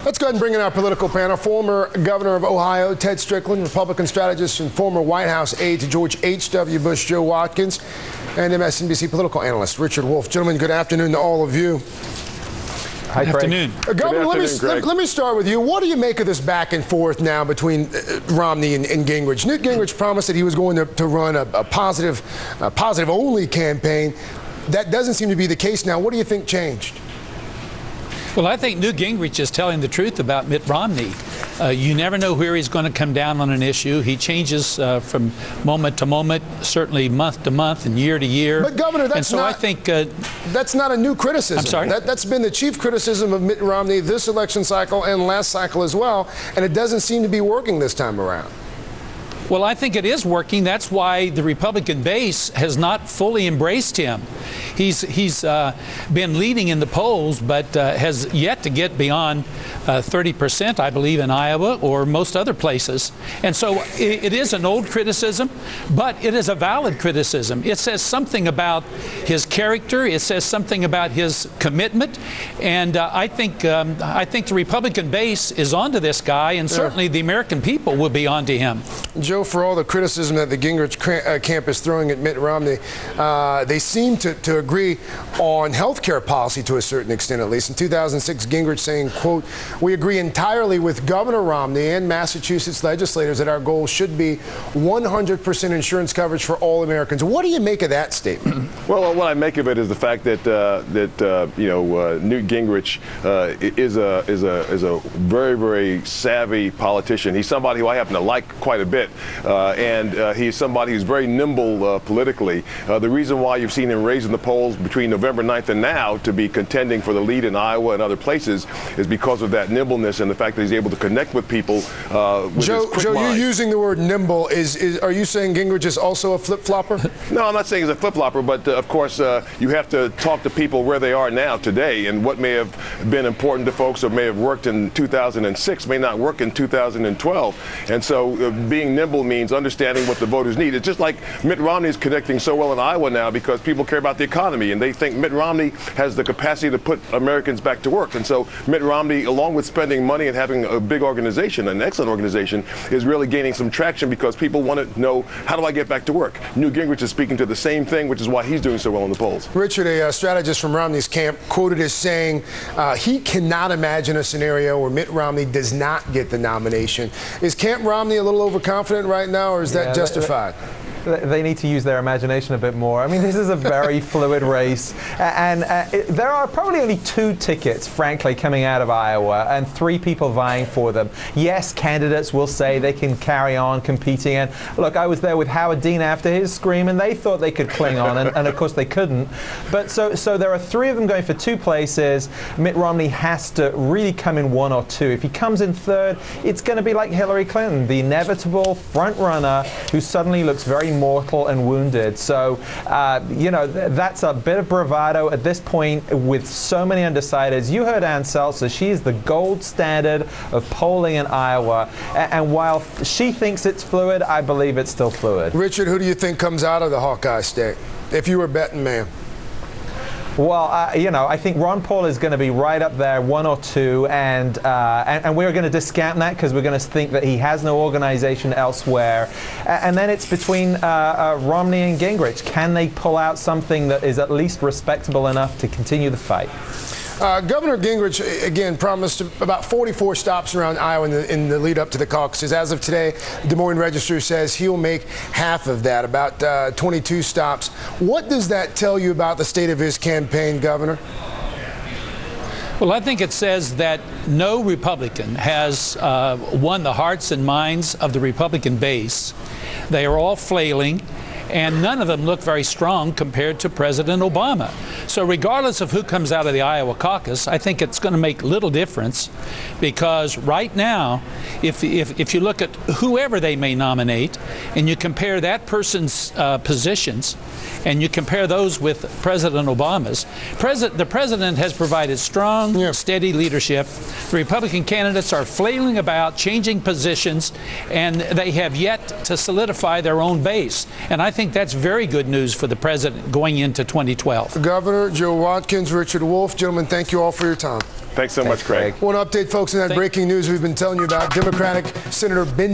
Let's go ahead and bring in our political panel. Former Governor of Ohio, Ted Strickland, Republican strategist and former White House aide to George H.W. Bush, Joe Watkins, and MSNBC political analyst Richard Wolff. Gentlemen, good afternoon to all of you. Hi, Good afternoon. Governor, let me start with you. What do you make of this back and forth now between Romney and Gingrich? Newt Gingrich promised that he was going to run a positive-only campaign. That doesn't seem to be the case now. What do you think changed? Well, I think Newt Gingrich is telling the truth about Mitt Romney. You never know where he's going to come down on an issue. He changes from moment to moment, certainly month to month and year to year. But Governor, that's I think that's not a new criticism. I'm sorry? That's been the chief criticism of Mitt Romney this election cycle and last cycle as well, and it doesn't seem to be working this time around. Well, I think it is working. That's why the Republican base has not fully embraced him. He's been leading in the polls, but has yet to get beyond 30%, I believe, in Iowa or most other places. And so it is an old criticism, but it is a valid criticism. It says something about his character. It says something about his commitment. And I think the Republican base is onto this guy, and certainly the American people will be onto him. Joe, for all the criticism that the Gingrich camp is throwing at Mitt Romney, they seem to agree on health care policy to a certain extent, at least. In 2006, Gingrich saying, quote, "We agree entirely with Governor Romney and Massachusetts legislators that our goal should be 100% insurance coverage for all Americans." What do you make of that statement? Well, what I make of it is the fact that Newt Gingrich is a very, very savvy politician. He's somebody who I happen to like quite a bit. And he's somebody who's very nimble politically. The reason why you've seen him raising the polls between November 9th and now to be contending for the lead in Iowa and other places is because of that nimbleness and the fact that he's able to connect with people with his quick Joe, mind. you're using the word nimble. Are you saying Gingrich is also a flip-flopper? No, I'm not saying he's a flip-flopper, but of course you have to talk to people where they are now today, and what may have been important to folks or may have worked in 2006 may not work in 2012. And so being nimble means understanding what the voters need. It's just like Mitt Romney is connecting so well in Iowa now because people care about the economy and they think Mitt Romney has the capacity to put Americans back to work. And so Mitt Romney, along with spending money and having a big organization, an excellent organization, is really gaining some traction because people want to know, how do I get back to work? Newt Gingrich is speaking to the same thing, which is why he's doing so well in the polls. Richard, a strategist from Romney's camp, quoted as saying he cannot imagine a scenario where Mitt Romney does not get the nomination. Is Camp Romney a little overconfident right now, or is that justified? They need to use their imagination a bit more. I mean, this is a very fluid race, and there are probably only 2 tickets, frankly, coming out of Iowa, and 3 people vying for them. Yes, candidates will say they can carry on competing, and look, I was there with Howard Dean after his scream, and they thought they could cling on, and of course they couldn't. But so there are 3 of them going for 2 places. Mitt Romney has to really come in 1 or 2. If he comes in 3rd, it's going to be like Hillary Clinton, the inevitable front runner who suddenly looks very mortal and wounded. So, that's a bit of bravado at this point with so many undecideds. You heard Ann Seltzer. She is the gold standard of polling in Iowa. And while she thinks it's fluid, I believe it's still fluid. Richard, who do you think comes out of the Hawkeye state, if you were a betting man? Well, I think Ron Paul is going to be right up there, 1 or 2, and we're going to discount that because we're going to think that he has no organization elsewhere. And then it's between Romney and Gingrich. Can they pull out something that is at least respectable enough to continue the fight? Governor Gingrich, again, promised about 44 stops around Iowa in the lead up to the caucuses. As of today, the Des Moines Register says he'll make half of that, about 22 stops. What does that tell you about the state of his campaign, Governor? Well, I think it says that no Republican has won the hearts and minds of the Republican base. They are all flailing, and none of them look very strong compared to President Obama. So regardless of who comes out of the Iowa caucus, I think it's going to make little difference, because right now, if you look at whoever they may nominate and you compare that person's positions and you compare those with President Obama's, the president has provided strong, steady leadership. The Republican candidates are flailing about, changing positions, and they have yet to solidify their own base. And I think think that's very good news for the president going into 2012. Governor Joe Watkins, Richard Wolff, gentlemen, thank you all for your time. Thanks so much, Craig. I want to update folks on that breaking news we've been telling you about. Democratic Senator Ben